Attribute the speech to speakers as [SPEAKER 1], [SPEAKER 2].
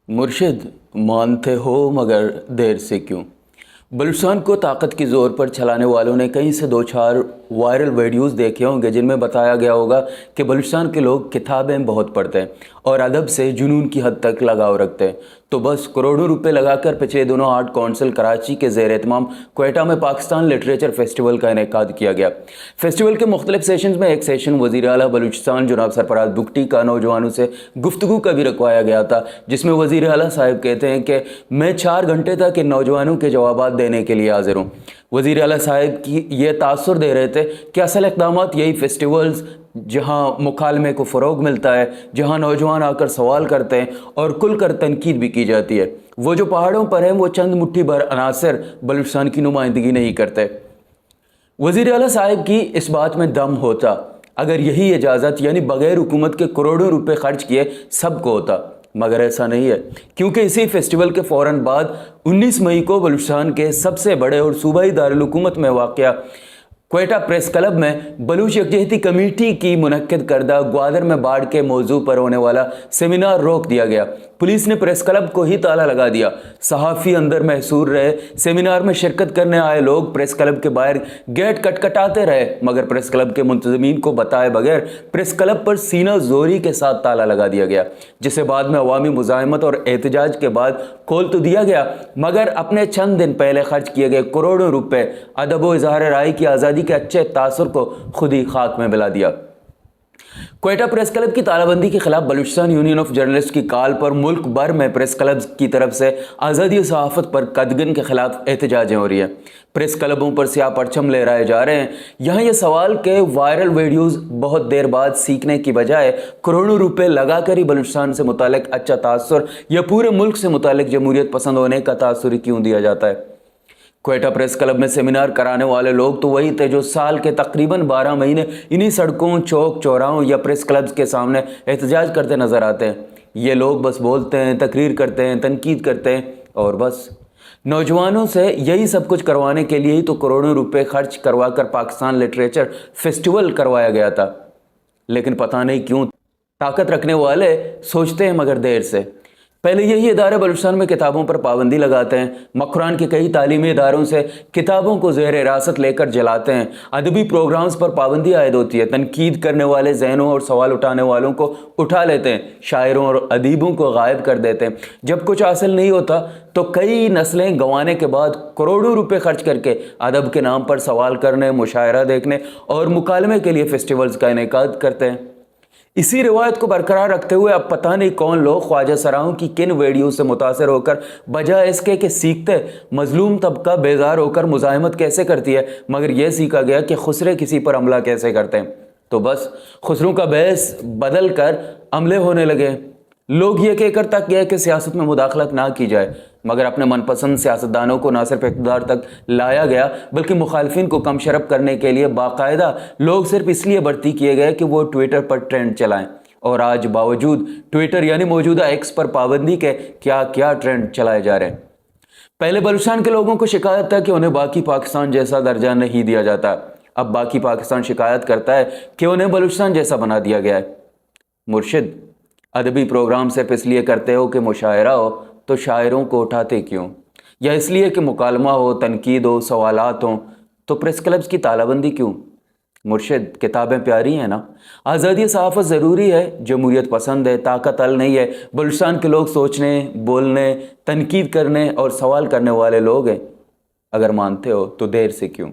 [SPEAKER 1] मुर्शिद मानते हो मगर देर से क्यों। बलूचिस्तान को ताकत की ज़ोर पर चलाने वालों ने कहीं से दो चार वायरल वीडियोस देखे होंगे जिनमें बताया गया होगा कि बलूचिस्तान के लोग किताबें बहुत पढ़ते हैं और अदब से जुनून की हद तक लगाव रखते हैं। तो बस करोड़ों रुपए लगाकर पिछले दिनों आर्ट काउंसिल कराची के ज़ेर एहतमाम क्वेटा में पाकिस्तान लिटरेचर फेस्टिवल का इनेकाद किया गया। फेस्टिवल के मुख्तलिफ सेशंस में एक सेशन वज़ीर आला बलूचिस्तान जनाब सरफराज बुगटी का नौजवानों से गुफ्तगू का भी रखवाया गया था, जिसमें वज़ीर आला साहब कहते हैं कि मैं 4 घंटे तक इन नौजवानों के जवाबात देने के लिए हाजिर हूँ। वज़ीर आला साहब की ये तासुर दे रहे थे कि असल इक़दामात यही फेस्टिवल्स जहाँ मुकालमे को फ़रोग मिलता है, जहाँ नौजवान आकर सवाल करते हैं और खुल कर तनकीद भी की जाती है। वो जो पहाड़ों पर हैं वो चंद मुट्ठी भर अनासर बलूचिस्तान की नुमाइंदगी नहीं करते। वज़ीर आला साहब की इस बात में दम होता अगर यही इजाज़त यानी बग़ैर हुकूमत के करोड़ों रुपए खर्च किए सबको होता, मगर ऐसा नहीं है, क्योंकि इसी फेस्टिवल के फ़ौरन बाद 19 मई को बलूचिस्तान के सबसे बड़े और सूबाई दारुल हुकूमत में वाक़या क्वेटा प्रेस क्लब में बलूच यकजहती कमेटी की मुनक्किद करदा ग्वादर में बाढ़ के मौजू पर होने वाला सेमिनार रोक दिया गया। पुलिस ने प्रेस क्लब को ही ताला लगा दिया। सहाफ़ी अंदर महसूर रहे। सेमिनार में शिरकत करने आए लोग प्रेस क्लब के बाहर गेट खटखटाते रहे, मगर प्रेस क्लब के मुंतज़मीन को बताए बगैर प्रेस क्लब पर सीना जोरी के साथ ताला लगा दिया गया, जिसे बाद में अवामी मुज़ाहमत और एहतजाज के बाद खोल तो दिया गया, मगर अपने चंद दिन पहले खर्च किए गए करोड़ों रुपए अदब व इज़हार राय की आज़ादी के अच्छे तासुर को खुद ही खाक में मिला दिया। क्वेटा प्रेस क्लब की तालाबंदी के खिलाफ बलूचिस्तान यूनियन ऑफ जर्नलिस्ट की कॉल पर मुल्क भर में प्रेस क्लब की तरफ से आज़ादी सहाफ़त पर कदगन के खिलाफ एहतजाजें हो रही हैं। प्रेस क्लबों पर स्याह परचम लहराए जा रहे हैं। यहाँ ये सवाल के वायरल वीडियोस बहुत देर बाद सीखने की बजाय करोड़ों रुपए लगाकर ही बलूचिस्तान से मुतालिक अच्छा तासुर या पूरे मुल्क से मुतालिक जमहूरियत पसंद होने का तासुर क्यों दिया जाता है। क्वेटा प्रेस क्लब में सेमिनार कराने वाले लोग तो वही थे जो साल के तकरीबन 12 महीने इन्हीं सड़कों, चौक चौराहों या प्रेस क्लब्स के सामने एहतजाज करते नजर आते हैं। ये लोग बस बोलते हैं, तकरीर करते हैं, तनकीद करते हैं और बस। नौजवानों से यही सब कुछ करवाने के लिए ही तो करोड़ों रुपए खर्च करवा कर पाकिस्तान लिटरेचर फेस्टिवल करवाया गया था। लेकिन पता नहीं क्यों ताकत रखने वाले सोचते हैं मगर देर से। पहले यही इदारे बलूचिस्तान में किताबों पर पाबंदी लगाते हैं, मखरान के कई तालीमी इदारों से किताबों को ज़ेर हिरासत लेकर जलाते हैं, अदबी प्रोग्राम्स पर पाबंदी आयद होती है, तनकीद करने वाले ज़हनों और सवाल उठाने वालों को उठा लेते हैं, शायरों और अदीबों को गायब कर देते हैं। जब कुछ हासिल नहीं होता तो कई नस्लें गंवाने के बाद करोड़ों रुपए खर्च करके अदब के नाम पर सवाल करने, मुशायरा देखने और मुकालमे के लिए फेस्टिवल्स का इनेकाद करते हैं। इसी रिवायत को बरकरार रखते हुए अब पता नहीं कौन लोग ख्वाजा सराओं की किन वीडियो से मुतासर होकर बजाय इसके कि सीखते मजलूम तबका बेजार होकर मुजाहिमत कैसे करती है, मगर यह सीखा गया कि खुसरे किसी पर हमला कैसे करते हैं, तो बस खुसरों का बहस बदल कर हमले होने लगे। लोग ये कहकर तक गए कि सियासत में मुदाखलत ना की जाए, मगर अपने मनपसंद सियासतदानों को ना सिर्फ इक़्तिदार तक लाया गया बल्कि मुखालफिन को कम शरफ करने के लिए बाकायदा लोग सिर्फ इसलिए भर्ती किए गए कि वो ट्विटर पर ट्रेंड चलाएं। और आज बावजूद ट्विटर यानी मौजूदा एक्स पर पाबंदी के क्या क्या ट्रेंड चलाए जा रहे हैं। पहले बलूचिस्तान के लोगों को शिकायत था कि उन्हें बाकी पाकिस्तान जैसा दर्जा नहीं दिया जाता, अब बाकी पाकिस्तान शिकायत करता है कि उन्हें बलूचिस्तान जैसा बना दिया गया है। मुर्शिद, अदबी प्रोग्राम सिर्फ इसलिए करते हो कि मुशायरा हो तो शायरों को उठाते क्यों, या इसलिए कि मुकालमा हो, तनकीद हो, सवालात हों तो प्रेस क्लब्स की तालाबंदी क्यों। मुर्शिद, किताबें प्यारी हैं ना, आज़ादी सहाफ़त ज़रूरी है, जमहूरियत पसंद है, ताकत अल नहीं है। बलूचिस्तान के लोग सोचने, बोलने, तनकीद करने और सवाल करने वाले लोग हैं। अगर मानते हो तो देर से क्यों।